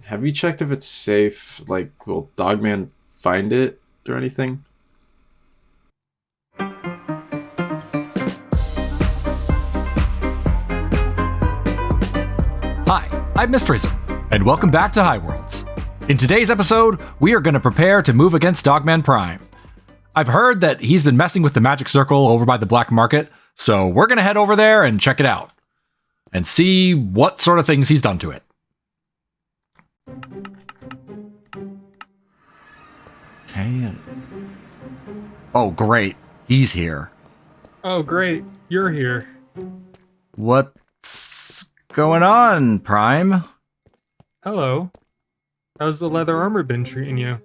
Have you checked if it's safe? Like, will Dogman find it or anything? Hi, I'm Mysteryism, and welcome back to Highworlds. In today's episode, we are going to prepare to move against Dogman Prime. I've heard that he's been messing with the magic circle over by the black market, so we're going to head over there and check it out. And see what sort of things he's done to it. Okay. Oh, great. He's here. Oh, great. You're here. What's going on, Prime? Hello. How's the leather armor been treating you?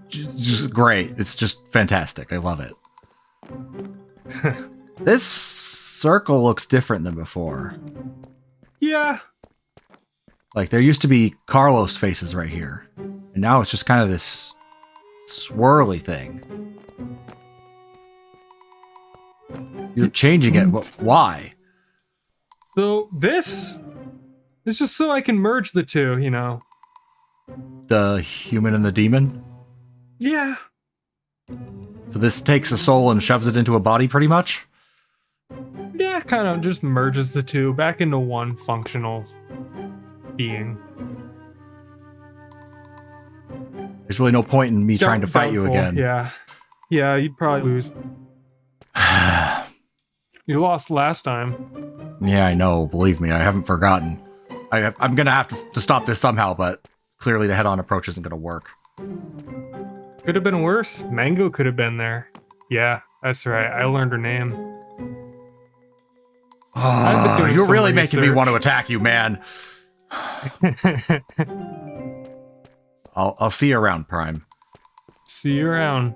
Just great. It's just fantastic. I love it. This circle looks different than before. Yeah. Like, there used to be Carlos faces right here. And now it's just kind of this swirly thing. You're changing it. Why? So this is just so I can merge the two, you know. The human and the demon? Yeah. So this takes a soul and shoves it into a body, pretty much? Yeah, kind of just merges the two back into one functional being. There's really no point in me trying to fight you again. Yeah. Yeah, you'd probably lose. You lost last time. Yeah, I know. Believe me, I haven't forgotten. I'm going to have to stop this somehow, but clearly the head-on approach isn't going to work. Could have been worse. Mango could have been there. Yeah, that's right. I learned her name. Oh, you're really making me want to attack you, man. I'll see you around, Prime. See you around.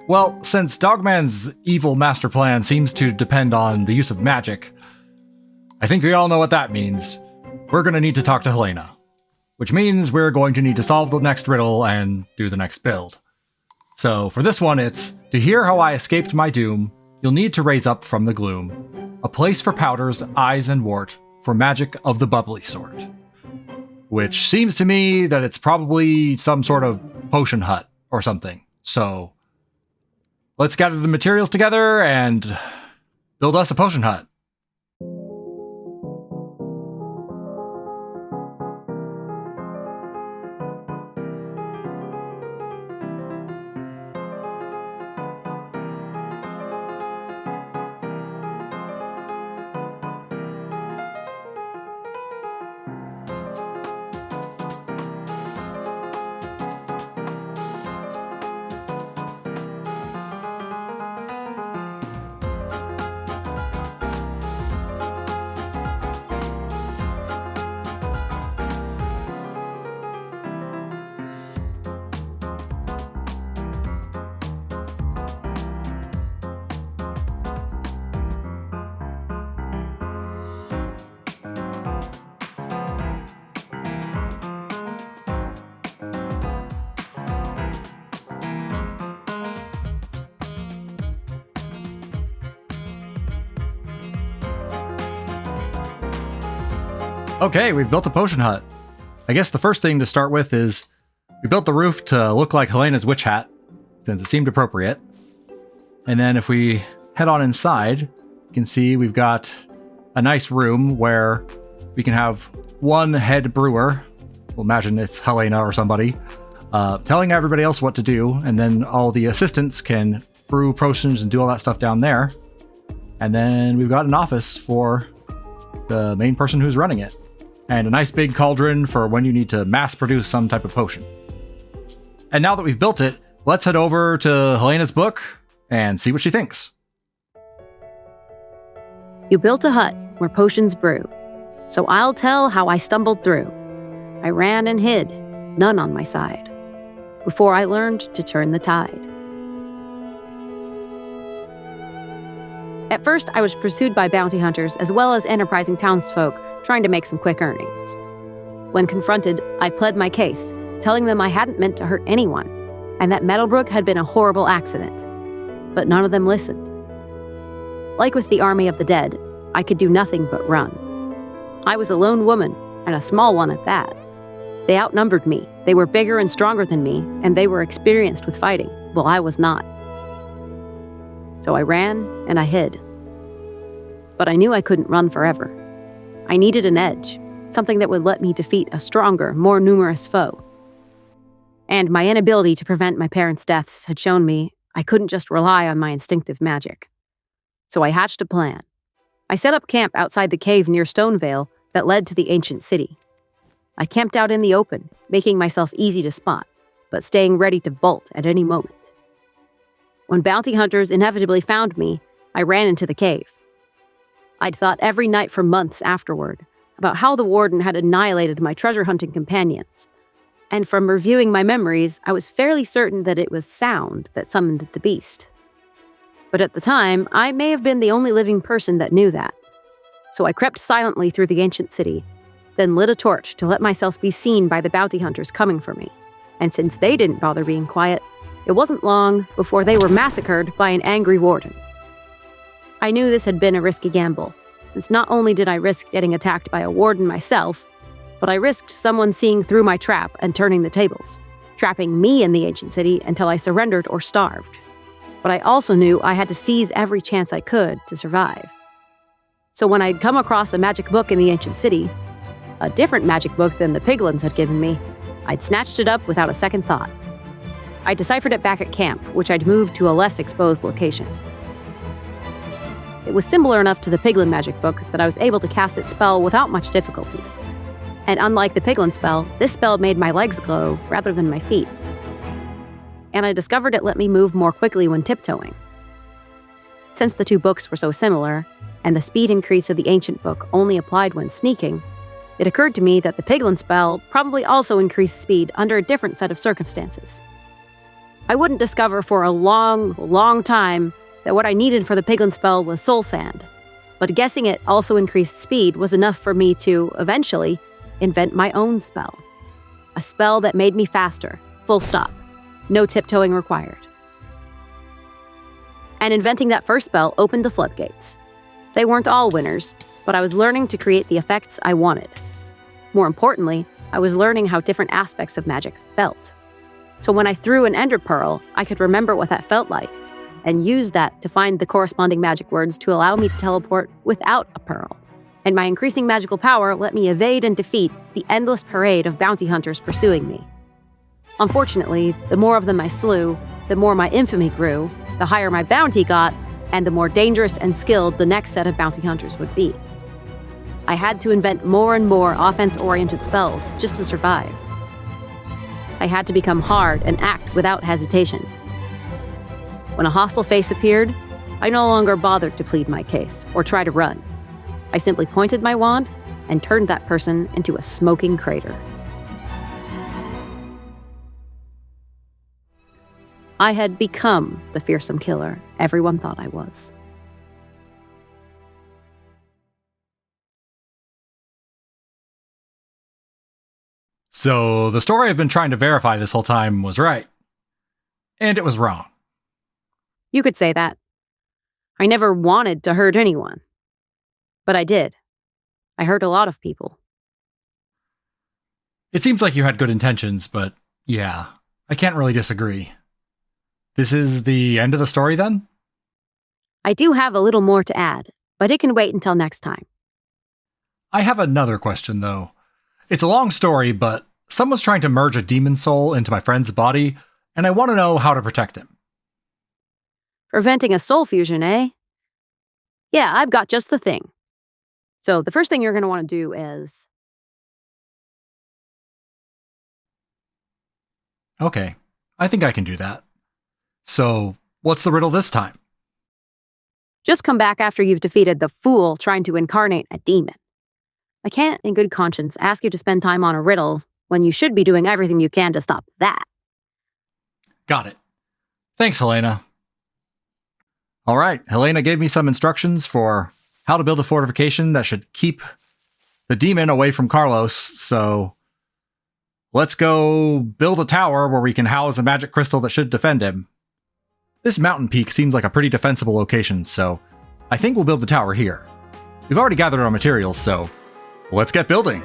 Well, since Dogman's evil master plan seems to depend on the use of magic, I think we all know what that means. We're going to need to talk to Heleina, which means we're going to need to solve the next riddle and do the next build. So for this one, it's, to hear how I escaped my doom, you'll need to raise up from the gloom a place for powders, eyes, and wart, for magic of the bubbly sort. Which seems to me that it's probably some sort of potion hut or something. So let's gather the materials together and build us a potion hut. Okay, we've built a potion hut. I guess the first thing to start with is we built the roof to look like Heleina's witch hat, since it seemed appropriate. And then if we head on inside, you can see we've got a nice room where we can have one head brewer, we'll imagine it's Heleina or somebody, telling everybody else what to do, and then all the assistants can brew potions and do all that stuff down there. And then we've got an office for the main person who's running it, and a nice big cauldron for when you need to mass produce some type of potion. And now that we've built it, let's head over to Heleina's book and see what she thinks. You built a hut where potions brew, so I'll tell how I stumbled through. I ran and hid, none on my side, before I learned to turn the tide. At first, I was pursued by bounty hunters as well as enterprising townsfolk trying to make some quick earnings. When confronted, I pled my case, telling them I hadn't meant to hurt anyone, and that Meadowbrook had been a horrible accident. But none of them listened. Like with the army of the dead, I could do nothing but run. I was a lone woman, and a small one at that. They outnumbered me, they were bigger and stronger than me, and they were experienced with fighting, while I was not. So I ran, and I hid. But I knew I couldn't run forever. I needed an edge, something that would let me defeat a stronger, more numerous foe. And my inability to prevent my parents' deaths had shown me I couldn't just rely on my instinctive magic. So I hatched a plan. I set up camp outside the cave near Stonevale that led to the ancient city. I camped out in the open, making myself easy to spot, but staying ready to bolt at any moment. When bounty hunters inevitably found me, I ran into the cave. I'd thought every night for months afterward about how the warden had annihilated my treasure-hunting companions, and from reviewing my memories, I was fairly certain that it was sound that summoned the beast. But at the time, I may have been the only living person that knew that. So I crept silently through the ancient city, then lit a torch to let myself be seen by the bounty hunters coming for me. And since they didn't bother being quiet, it wasn't long before they were massacred by an angry warden. I knew this had been a risky gamble, since not only did I risk getting attacked by a warden myself, but I risked someone seeing through my trap and turning the tables, trapping me in the ancient city until I surrendered or starved. But I also knew I had to seize every chance I could to survive. So when I'd come across a magic book in the ancient city, a different magic book than the piglins had given me, I'd snatched it up without a second thought. I deciphered it back at camp, which I'd moved to a less exposed location. It was similar enough to the piglin magic book that I was able to cast its spell without much difficulty. And unlike the piglin spell, this spell made my legs glow rather than my feet. And I discovered it let me move more quickly when tiptoeing. Since the two books were so similar, and the speed increase of the ancient book only applied when sneaking, it occurred to me that the piglin spell probably also increased speed under a different set of circumstances. I wouldn't discover for a long, long time that what I needed for the piglin spell was soul sand, but guessing it also increased speed was enough for me to, eventually, invent my own spell. A spell that made me faster, full stop. No tiptoeing required. And inventing that first spell opened the floodgates. They weren't all winners, but I was learning to create the effects I wanted. More importantly, I was learning how different aspects of magic felt. So when I threw an ender pearl, I could remember what that felt like, and use that to find the corresponding magic words to allow me to teleport without a pearl. And my increasing magical power let me evade and defeat the endless parade of bounty hunters pursuing me. Unfortunately, the more of them I slew, the more my infamy grew, the higher my bounty got, and the more dangerous and skilled the next set of bounty hunters would be. I had to invent more and more offense-oriented spells just to survive. I had to become hard and act without hesitation. When a hostile face appeared, I no longer bothered to plead my case or try to run. I simply pointed my wand and turned that person into a smoking crater. I had become the fearsome killer everyone thought I was. So the story I've been trying to verify this whole time was right. And it was wrong. You could say that. I never wanted to hurt anyone. But I did. I hurt a lot of people. It seems like you had good intentions, but yeah, I can't really disagree. This is the end of the story then? I do have a little more to add, but it can wait until next time. I have another question though. It's a long story, but someone's trying to merge a demon soul into my friend's body, and I want to know how to protect him. Preventing a soul fusion, eh? Yeah, I've got just the thing. So the first thing you're going to want to do is... Okay, I think I can do that. So, what's the riddle this time? Just come back after you've defeated the fool trying to incarnate a demon. I can't, in good conscience, ask you to spend time on a riddle when you should be doing everything you can to stop that. Got it. Thanks, Heleina. All right, Heleina gave me some instructions for how to build a fortification that should keep the demon away from Carlos, so let's go build a tower where we can house a magic crystal that should defend him. This mountain peak seems like a pretty defensible location, so I think we'll build the tower here. We've already gathered our materials, so let's get building.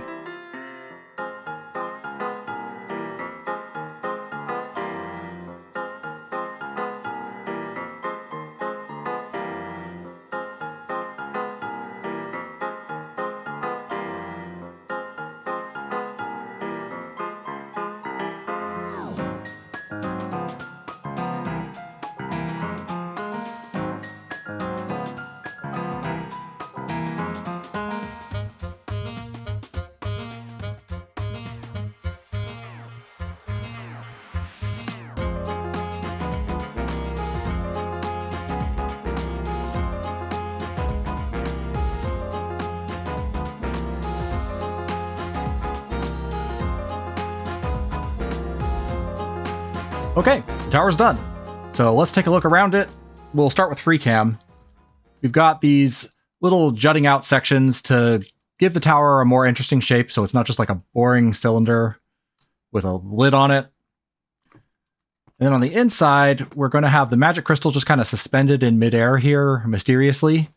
Okay, the tower's done. So let's take a look around it. We'll start with free cam. We've got these little jutting out sections to give the tower a more interesting shape, so it's not just like a boring cylinder with a lid on it. And then on the inside, we're going to have the magic crystal just kind of suspended in midair here mysteriously.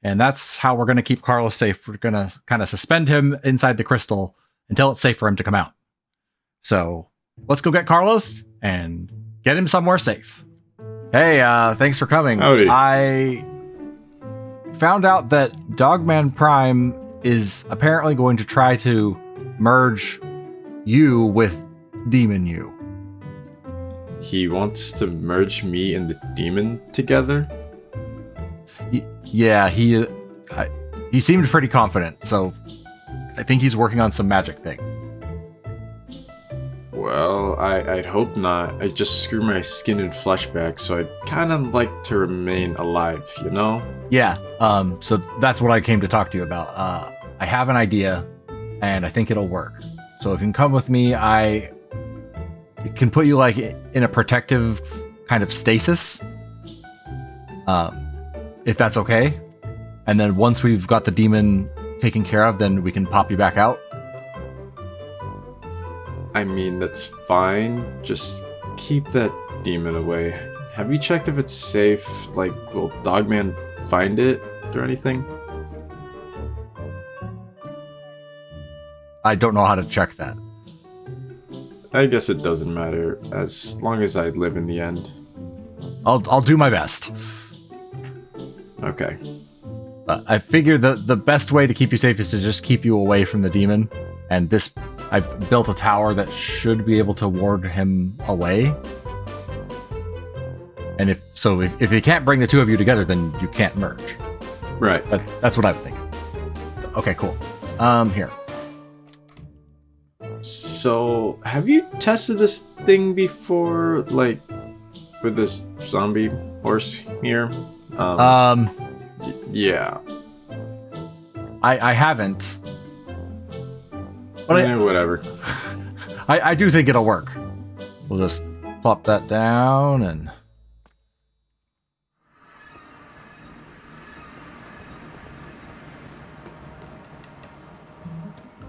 And that's how we're going to keep Carlos safe. We're going to kind of suspend him inside the crystal until it's safe for him to come out. So let's go get Carlos and get him somewhere safe. Hey, thanks for coming. Howdy. I found out that Dogman Prime is apparently going to try to merge you with Demon You. He wants to merge me and the demon together? Yeah, he seemed pretty confident, so I think he's working on some magic thing. Well, I'd hope not. I just grew my skin and flesh back, so I'd kind of like to remain alive, you know? Yeah, so that's what I came to talk to you about. I have an idea, and I think it'll work. So if you can come with me, I can put you like in a protective kind of stasis, if that's okay. And then once we've got the demon taken care of, then we can pop you back out. I mean, that's fine. Just keep that demon away. Have you checked if it's safe? Like, will Dogman find it or anything? I don't know how to check that. I guess it doesn't matter, as long as I live in the end. I'll do my best. Okay. I figure the best way to keep you safe is to just keep you away from the demon. And I've built a tower that should be able to ward him away. And if you can't bring the two of you together, then you can't merge. Right. That's what I would think. Okay, cool. Here. So, have you tested this thing before, like, with this zombie horse here? Yeah. I haven't. But Whatever. I do think it'll work. We'll just plop that down and...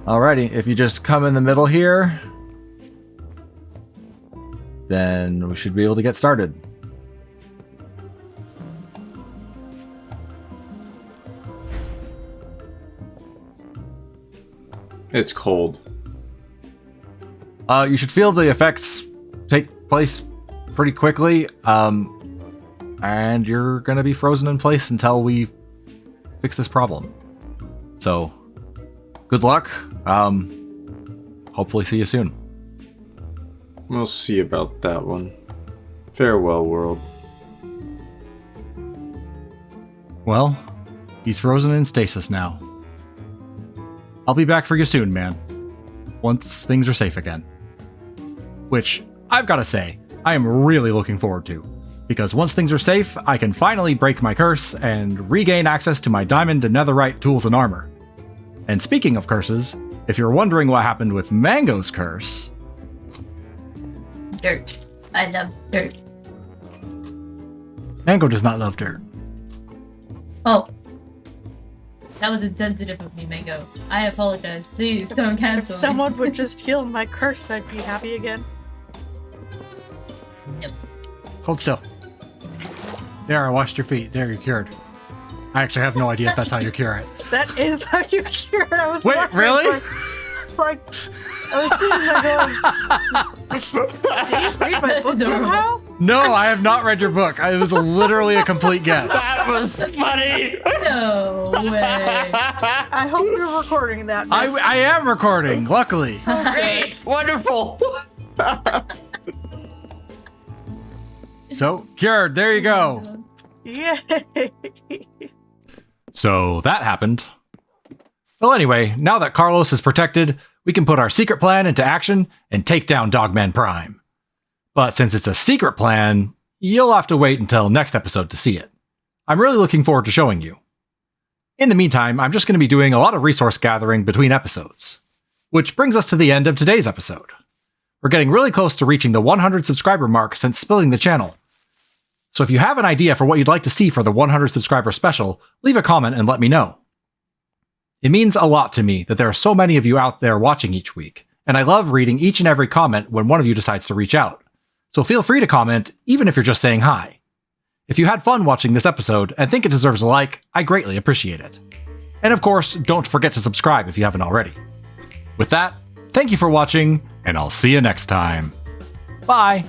Alrighty, if you just come in the middle here, then we should be able to get started. It's cold. You should feel the effects take place pretty quickly, and you're going to be frozen in place until we fix this problem. So, good luck. Hopefully see you soon. We'll see about that one. Farewell, world. Well, he's frozen in stasis now. I'll be back for you soon, man. Once things are safe again. Which, I've got to say, I am really looking forward to. Because once things are safe, I can finally break my curse and regain access to my diamond and netherite tools and armor. And speaking of curses, if you're wondering what happened with Mango's curse... Dirt. I love dirt. Mango does not love dirt. Oh. That was insensitive of me, Mango. I apologize. Please don't cancel If me. someone would just heal my curse, I'd be happy again. Nope. Hold still. There, I washed your feet. There, you're cured. I actually have no idea if that's how you cure it. That is how you cure it. I was Wait, wondering, really? Like, I was sitting there going, did you read my That's book adorable. somehow? No, I have not read your book. It was literally a complete guess. That was funny. No way. I hope you're recording that. I miss. am recording, luckily. Great. Wonderful. So, cured. There you go. Yay! So that happened. Well, anyway, now that Carlos is protected, we can put our secret plan into action and take down Dogman Prime. But since it's a secret plan, you'll have to wait until next episode to see it. I'm really looking forward to showing you. In the meantime, I'm just going to be doing a lot of resource gathering between episodes. Which brings us to the end of today's episode. We're getting really close to reaching the 100 subscriber mark since splitting the channel. So if you have an idea for what you'd like to see for the 100 subscriber special, leave a comment and let me know. It means a lot to me that there are so many of you out there watching each week, and I love reading each and every comment when one of you decides to reach out. So feel free to comment, even if you're just saying hi. If you had fun watching this episode and think it deserves a like, I greatly appreciate it. And of course, don't forget to subscribe if you haven't already. With that, thank you for watching, and I'll see you next time. Bye!